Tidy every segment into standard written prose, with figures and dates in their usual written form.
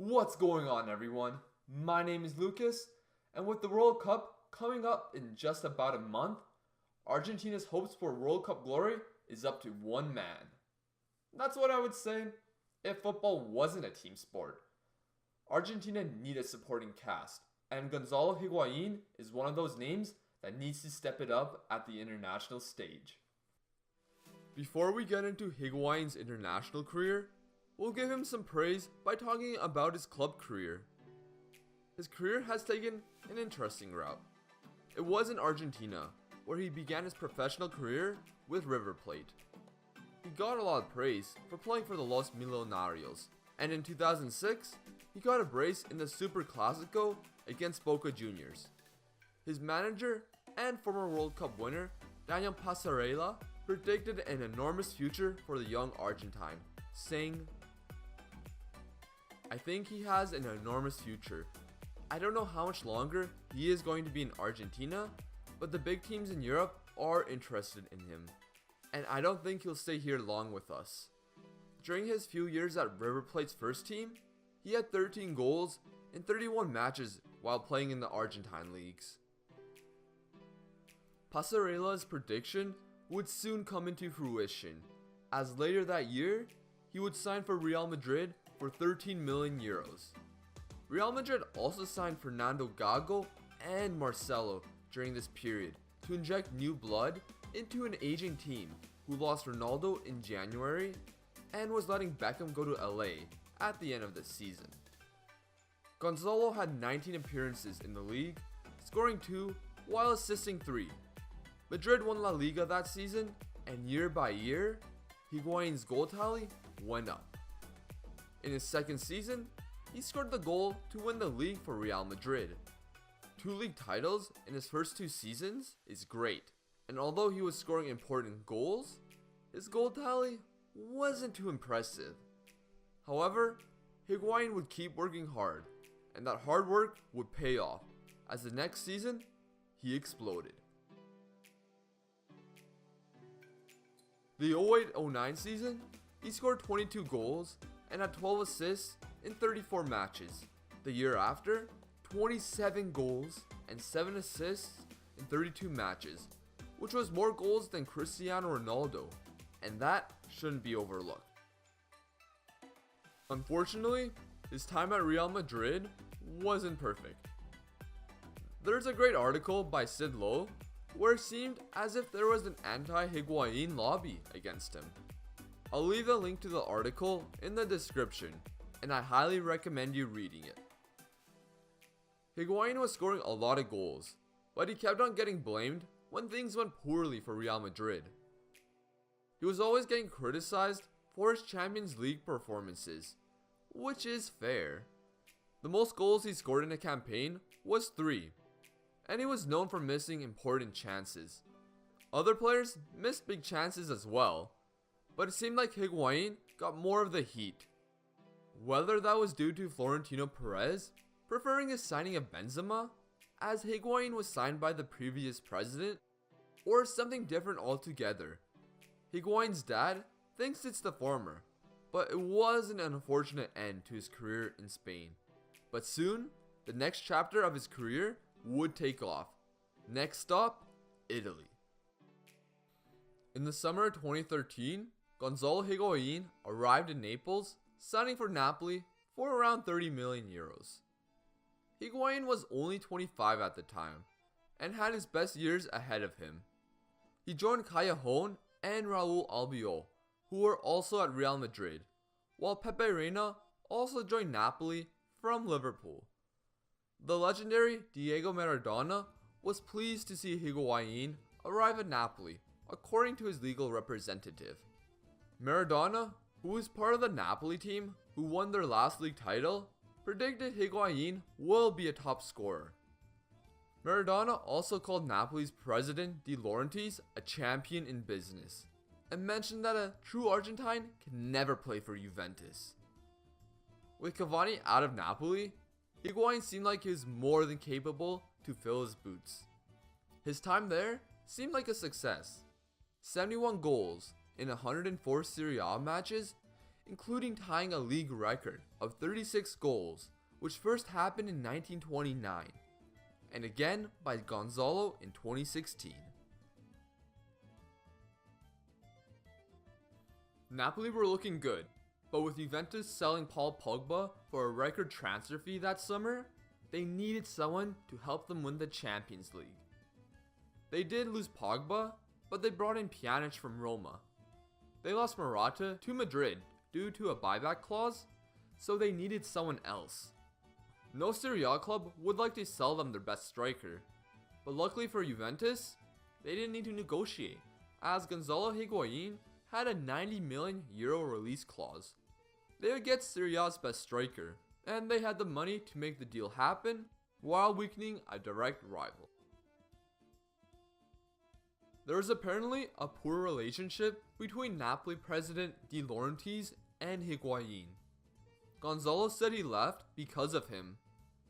What's going on, everyone? My name is Lucas, and with the World Cup coming up in just about a month, Argentina's hopes for World Cup glory is up to one man. That's what I would say if football wasn't a team sport. Argentina need a supporting cast, and Gonzalo Higuain is one of those names that needs to step it up at the international stage. Before we get into Higuain's international career, we'll give him some praise by talking about his club career. His career has taken an interesting route. It was in Argentina, where he began his professional career with River Plate. He got a lot of praise for playing for the Los Millonarios, and in 2006, he got a brace in the Super Clásico against Boca Juniors. His manager and former World Cup winner, Daniel Passarella, predicted an enormous future for the young Argentine, saying, "I think he has an enormous future. I don't know how much longer he is going to be in Argentina, but the big teams in Europe are interested in him, and I don't think he'll stay here long with us." During his few years at River Plate's first team, he had 13 goals in 31 matches while playing in the Argentine leagues. Passarella's prediction would soon come into fruition, as later that year, he would sign for Real Madrid for 13 million euros. Real Madrid also signed Fernando Gago and Marcelo during this period to inject new blood into an aging team who lost Ronaldo in January and was letting Beckham go to LA at the end of the season. Gonzalo had 19 appearances in the league, scoring 2 while assisting 3. Madrid won La Liga that season, and year by year, Higuain's goal tally went up. In his second season, he scored the goal to win the league for Real Madrid. 2 league titles in his first 2 seasons is great, and although he was scoring important goals, his goal tally wasn't too impressive. However, Higuain would keep working hard, and that hard work would pay off, as the next season, he exploded. The 08-09 season, he scored 22 goals and had 12 assists in 34 matches. The year after, 27 goals and 7 assists in 32 matches, which was more goals than Cristiano Ronaldo, and that shouldn't be overlooked. Unfortunately, his time at Real Madrid wasn't perfect. There's a great article by Sid Lowe where it seemed as if there was an anti-Higuain lobby against him. I'll leave the link to the article in the description, and I highly recommend you reading it. Higuain was scoring a lot of goals, but he kept on getting blamed when things went poorly for Real Madrid. He was always getting criticized for his Champions League performances, which is fair. The most goals he scored in a campaign was 3, and he was known for missing important chances. Other players missed big chances as well, but it seemed like Higuain got more of the heat. Whether that was due to Florentino Perez preferring his signing of Benzema, as Higuain was signed by the previous president, or something different altogether. Higuain's dad thinks it's the former, but it was an unfortunate end to his career in Spain. But soon, the next chapter of his career would take off. Next stop, Italy. In the summer of 2013, Gonzalo Higuain arrived in Naples, signing for Napoli for around 30 million euros. Higuain was only 25 at the time, and had his best years ahead of him. He joined Callejon and Raúl Albiol, who were also at Real Madrid, while Pepe Reina also joined Napoli from Liverpool. The legendary Diego Maradona was pleased to see Higuain arrive at Napoli, according to his legal representative. Maradona, who was part of the Napoli team who won their last league title, predicted Higuain will be a top scorer. Maradona also called Napoli's president De Laurentiis a champion in business, and mentioned that a true Argentine can never play for Juventus. With Cavani out of Napoli, Higuain seemed like he was more than capable to fill his boots. His time there seemed like a success. 71 goals in 104 Serie A matches including tying a league record of 36 goals, which first happened in 1929, and again by Gonzalo in 2016. Napoli were looking good, but with Juventus selling Paul Pogba for a record transfer fee that summer, they needed someone to help them win the Champions League. They did lose Pogba, but they brought in Pjanic from Roma. They lost Morata to Madrid due to a buyback clause, so they needed someone else. No Serie A club would like to sell them their best striker, but luckily for Juventus, they didn't need to negotiate, as Gonzalo Higuain had a €90 million release clause. They would get Serie A's best striker, and they had the money to make the deal happen while weakening a direct rival. There was apparently a poor relationship between Napoli president De Laurentiis and Higuain. Gonzalo said he left because of him.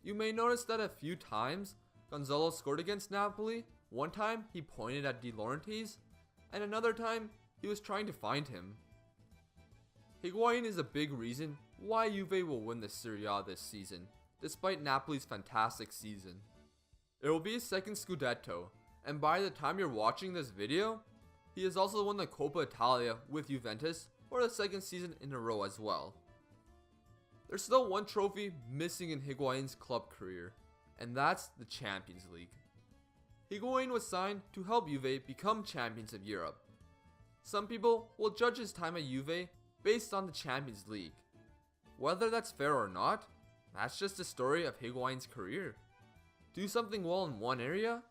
You may notice that a few times Gonzalo scored against Napoli. One time he pointed at De Laurentiis, and another time he was trying to find him. Higuain is a big reason why Juve will win the Serie A this season, despite Napoli's fantastic season. It will be his second Scudetto, and by the time you're watching this video, he has also won the Coppa Italia with Juventus for the second season in a row as well. There's still one trophy missing in Higuain's club career, and that's the Champions League. Higuain was signed to help Juve become champions of Europe. Some people will judge his time at Juve based on the Champions League. Whether that's fair or not, that's just the story of Higuain's career. Do something well in one area,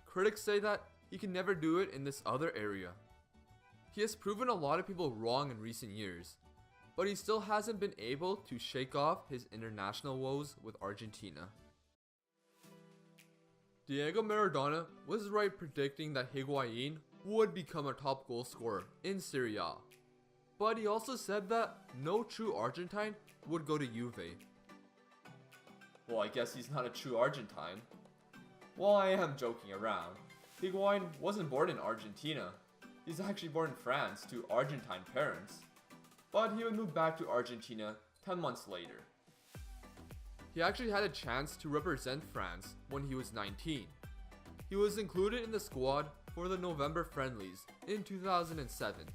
critics say that he can never do it in this other area. He has proven a lot of people wrong in recent years, but he still hasn't been able to shake off his international woes with Argentina. Diego Maradona was right predicting that Higuain would become a top goal scorer in Serie A, but he also said that no true Argentine would go to Juve. Well, I guess he's not a true Argentine. Well, I am joking around. Higuain wasn't born in Argentina. He's actually born in France to Argentine parents. But he would move back to Argentina 10 months later. He actually had a chance to represent France when he was 19. He was included in the squad for the November friendlies in 2007,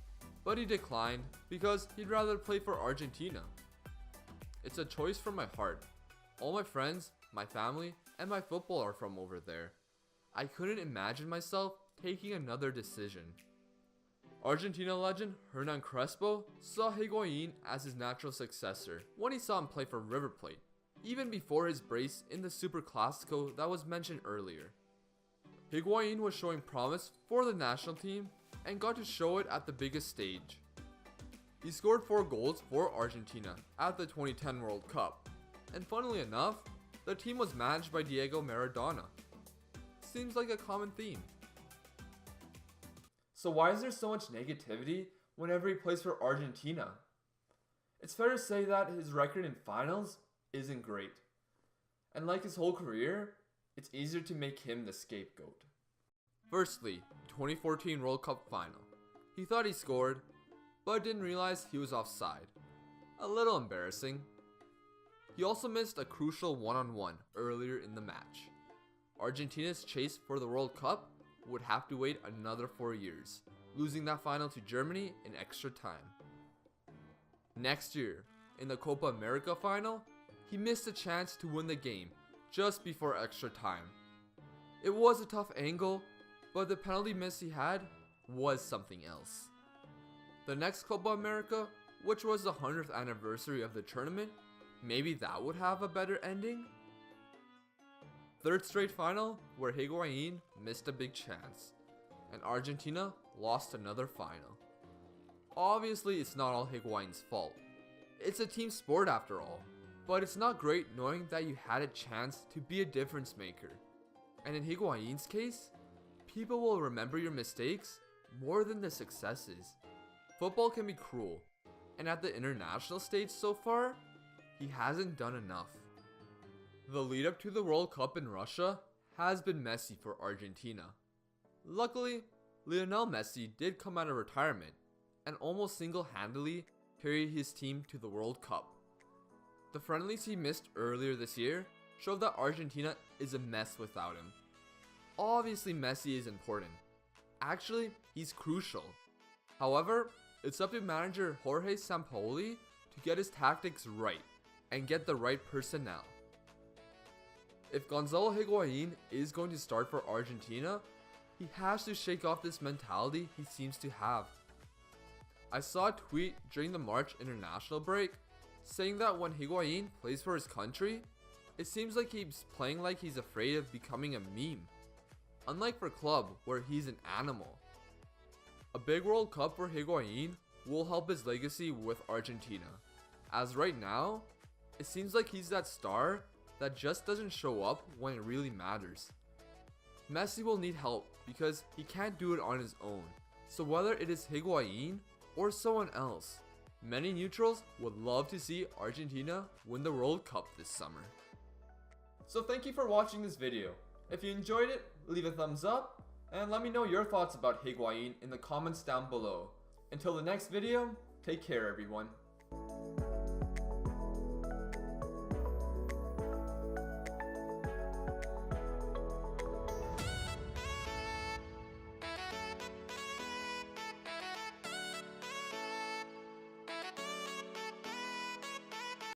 but he declined because he'd rather play for Argentina. It's a choice from my heart. All my friends, my family, and my football are from over there. I couldn't imagine myself taking another decision. Argentina legend Hernan Crespo saw Higuain as his natural successor when he saw him play for River Plate, even before his brace in the Super Clasico that was mentioned earlier. Higuain was showing promise for the national team and got to show it at the biggest stage. He scored 4 goals for Argentina at the 2010 World Cup, and funnily enough, the team was managed by Diego Maradona. Seems like a common theme. So why is there so much negativity whenever he plays for Argentina? It's fair to say that his record in finals isn't great. And like his whole career, it's easier to make him the scapegoat. Firstly, 2014 World Cup final. He thought he scored, but didn't realize he was offside. A little embarrassing. He also missed a crucial one-on-one earlier in the match. Argentina's chase for the World Cup would have to wait another 4 years, losing that final to Germany in extra time. Next year, in the Copa America final, he missed a chance to win the game just before extra time. It was a tough angle, but the penalty miss he had was something else. The next Copa America, which was the 100th anniversary of the tournament, maybe that would have a better ending? Third straight final where Higuain missed a big chance, and Argentina lost another final. Obviously, it's not all Higuain's fault. It's a team sport after all, but it's not great knowing that you had a chance to be a difference maker. And in Higuain's case, people will remember your mistakes more than the successes. Football can be cruel, and at the international stage so far, he hasn't done enough. The lead up to the World Cup in Russia has been messy for Argentina. Luckily, Lionel Messi did come out of retirement and almost single-handedly carry his team to the World Cup. The friendlies he missed earlier this year showed that Argentina is a mess without him. Obviously Messi is important. Actually, he's crucial. However, it's up to manager Jorge Sampaoli to get his tactics right and get the right personnel. If Gonzalo Higuain is going to start for Argentina, he has to shake off this mentality he seems to have. I saw a tweet during the March international break saying that when Higuain plays for his country, it seems like he's playing like he's afraid of becoming a meme. Unlike for club, where he's an animal. A big World Cup for Higuain will help his legacy with Argentina, as right now, it seems like he's that star that just doesn't show up when it really matters. Messi will need help because he can't do it on his own, so whether it is Higuain or someone else, many neutrals would love to see Argentina win the World Cup this summer. So thank you for watching this video. If you enjoyed it, leave a thumbs up, and let me know your thoughts about Higuain in the comments down below. Until the next video, take care everyone.